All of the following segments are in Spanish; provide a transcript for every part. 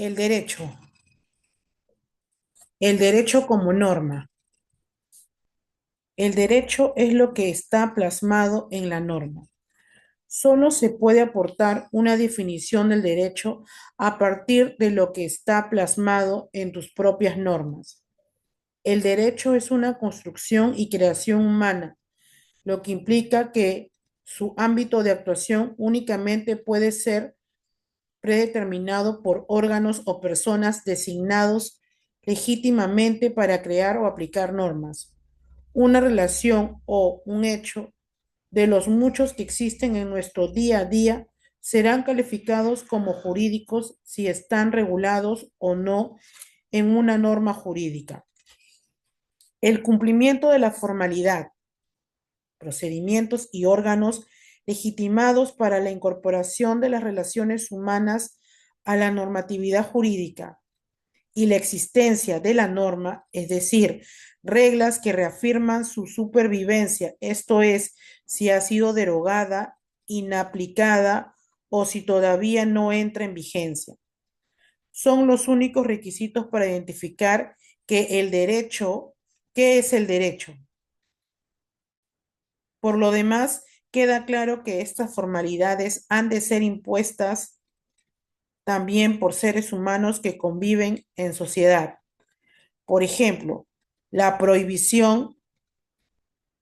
El derecho. El derecho como norma. El derecho es lo que está plasmado en la norma. Solo se puede aportar una definición del derecho a partir de lo que está plasmado en tus propias normas. El derecho es una construcción y creación humana, lo que implica que su ámbito de actuación únicamente puede ser predeterminado por órganos o personas designados legítimamente para crear o aplicar normas. Una relación o un hecho de los muchos que existen en nuestro día a día serán calificados como jurídicos si están regulados o no en una norma jurídica. El cumplimiento de la formalidad, procedimientos y órganos legitimados para la incorporación de las relaciones humanas a la normatividad jurídica y la existencia de la norma, es decir, reglas que reafirman su supervivencia, esto es, si ha sido derogada, inaplicada o si todavía no entra en vigencia. Son los únicos requisitos para identificar que el derecho, ¿qué es el derecho? Por lo demás, queda claro que estas formalidades han de ser impuestas también por seres humanos que conviven en sociedad. Por ejemplo, la prohibición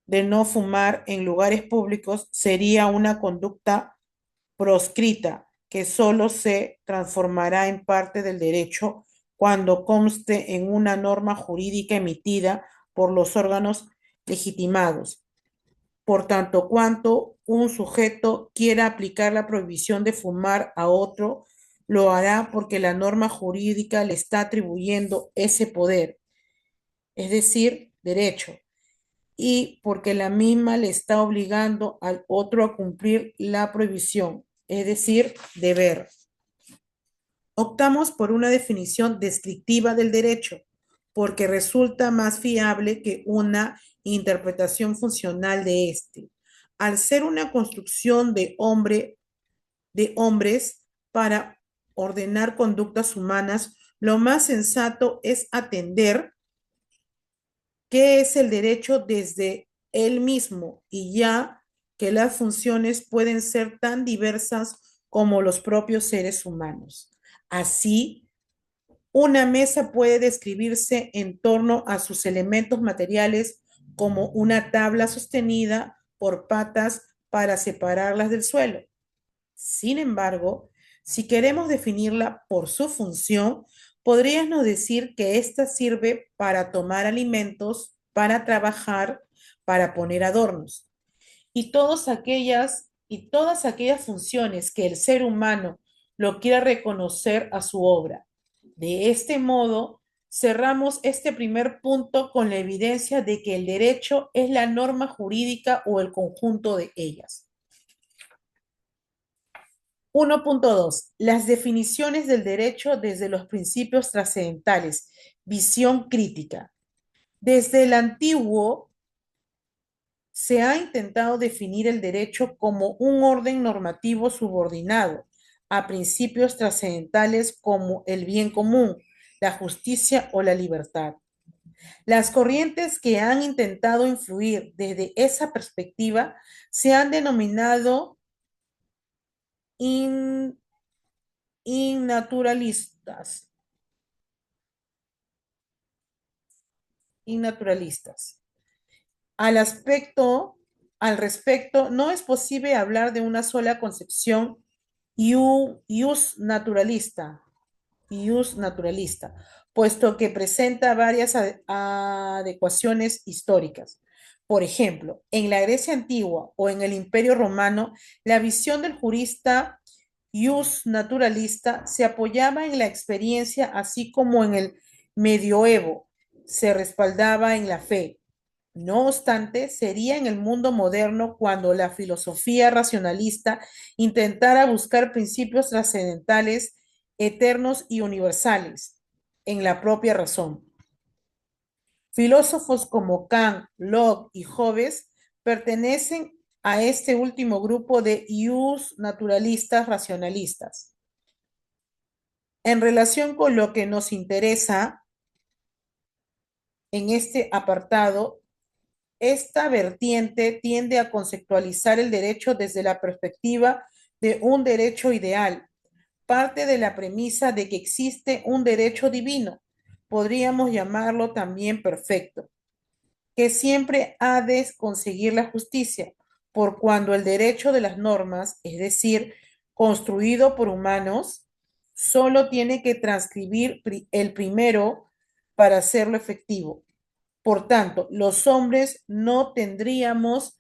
de no fumar en lugares públicos sería una conducta proscrita que solo se transformará en parte del derecho cuando conste en una norma jurídica emitida por los órganos legitimados. Por tanto, cuanto un sujeto quiera aplicar la prohibición de fumar a otro, lo hará porque la norma jurídica le está atribuyendo ese poder, es decir, derecho, y porque la misma le está obligando al otro a cumplir la prohibición, es decir, deber. Optamos por una definición descriptiva del derecho, porque resulta más fiable que una interpretación funcional de este. Al ser una construcción de hombres para ordenar conductas humanas, lo más sensato es atender qué es el derecho desde él mismo y ya que las funciones pueden ser tan diversas como los propios seres humanos. Así, una mesa puede describirse en torno a sus elementos materiales como una tabla sostenida por patas para separarlas del suelo. Sin embargo, si queremos definirla por su función, podríamos decir que ésta sirve para tomar alimentos, para trabajar, para poner adornos. Y todas aquellas funciones que el ser humano lo quiera reconocer a su obra. De este modo, cerramos este primer punto con la evidencia de que el derecho es la norma jurídica o el conjunto de ellas. 1.2. Las definiciones del derecho desde los principios trascendentales. Visión crítica. Desde el antiguo se ha intentado definir el derecho como un orden normativo subordinado a principios trascendentales como el bien común, la justicia o la libertad. Las corrientes que han intentado influir desde esa perspectiva se han denominado innaturalistas. Innaturalistas. Al aspecto, al respecto, no es posible hablar de una sola concepción ius naturalista, puesto que presenta varias adecuaciones históricas. Por ejemplo, en la Grecia antigua o en el Imperio Romano, la visión del jurista ius naturalista se apoyaba en la experiencia, así como en el medioevo se respaldaba en la fe. No obstante, sería en el mundo moderno cuando la filosofía racionalista intentara buscar principios trascendentales, eternos y universales en la propia razón. Filósofos como Kant, Locke y Hobbes pertenecen a este último grupo de ius naturalistas racionalistas. En relación con lo que nos interesa en este apartado, esta vertiente tiende a conceptualizar el derecho desde la perspectiva de un derecho ideal. Parte de la premisa de que existe un derecho divino, podríamos llamarlo también perfecto, que siempre ha de conseguir la justicia, por cuando el derecho de las normas, es decir, construido por humanos, solo tiene que transcribir el primero para hacerlo efectivo. Por tanto, los hombres no tendríamos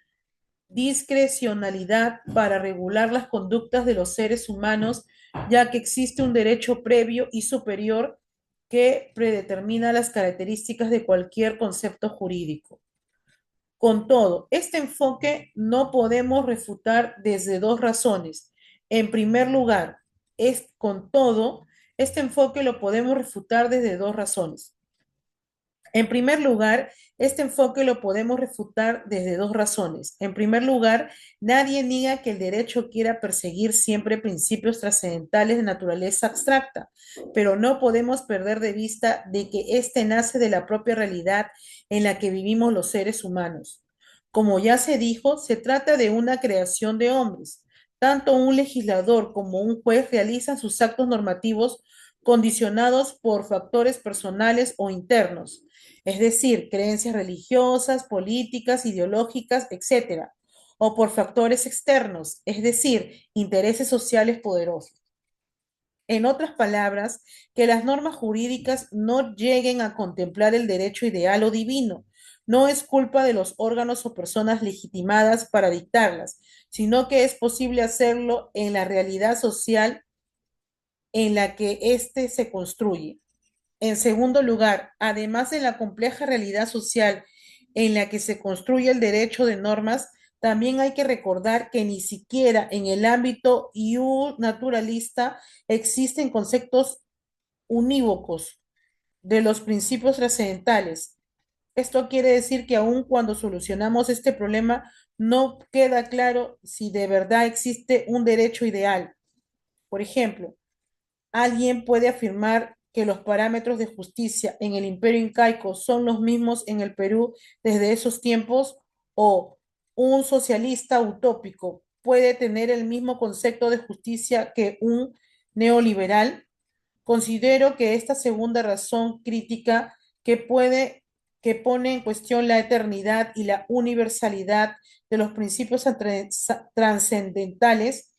discrecionalidad para regular las conductas de los seres humanos, ya que existe un derecho previo y superior que predetermina las características de cualquier concepto jurídico. Con todo, este enfoque no podemos refutar desde dos razones. En primer lugar, con todo, este enfoque lo podemos refutar desde dos razones. En primer lugar, este enfoque lo podemos refutar desde dos razones. En primer lugar, nadie niega que el derecho quiera perseguir siempre principios trascendentales de naturaleza abstracta, pero no podemos perder de vista de que éste nace de la propia realidad en la que vivimos los seres humanos. Como ya se dijo, se trata de una creación de hombres. Tanto un legislador como un juez realizan sus actos normativos condicionados por factores personales o internos, es decir, creencias religiosas, políticas, ideológicas, etcétera, o por factores externos, es decir, intereses sociales poderosos. En otras palabras, que las normas jurídicas no lleguen a contemplar el derecho ideal o divino. No es culpa de los órganos o personas legitimadas para dictarlas, sino que es posible hacerlo en la realidad social en la que éste se construye. En segundo lugar, además de la compleja realidad social en la que se construye el derecho de normas, también hay que recordar que ni siquiera en el ámbito naturalista existen conceptos unívocos de los principios trascendentales. Esto quiere decir que aun cuando solucionamos este problema, no queda claro si de verdad existe un derecho ideal. Por ejemplo, alguien puede afirmar que los parámetros de justicia en el Imperio Incaico son los mismos en el Perú desde esos tiempos, o un socialista utópico puede tener el mismo concepto de justicia que un neoliberal. Considero que esta segunda razón crítica que pone en cuestión la eternidad y la universalidad de los principios trascendentales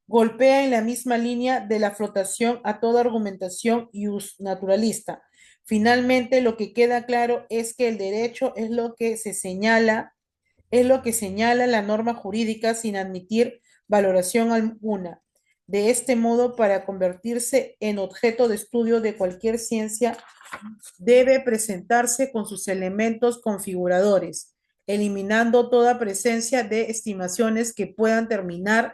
golpea en la misma línea de la flotación a toda argumentación naturalista. Finalmente, lo que queda claro es que el derecho es lo que señala la norma jurídica sin admitir valoración alguna. De este modo, para convertirse en objeto de estudio de cualquier ciencia, debe presentarse con sus elementos configuradores, eliminando toda presencia de estimaciones que puedan terminar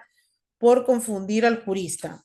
por confundir al jurista.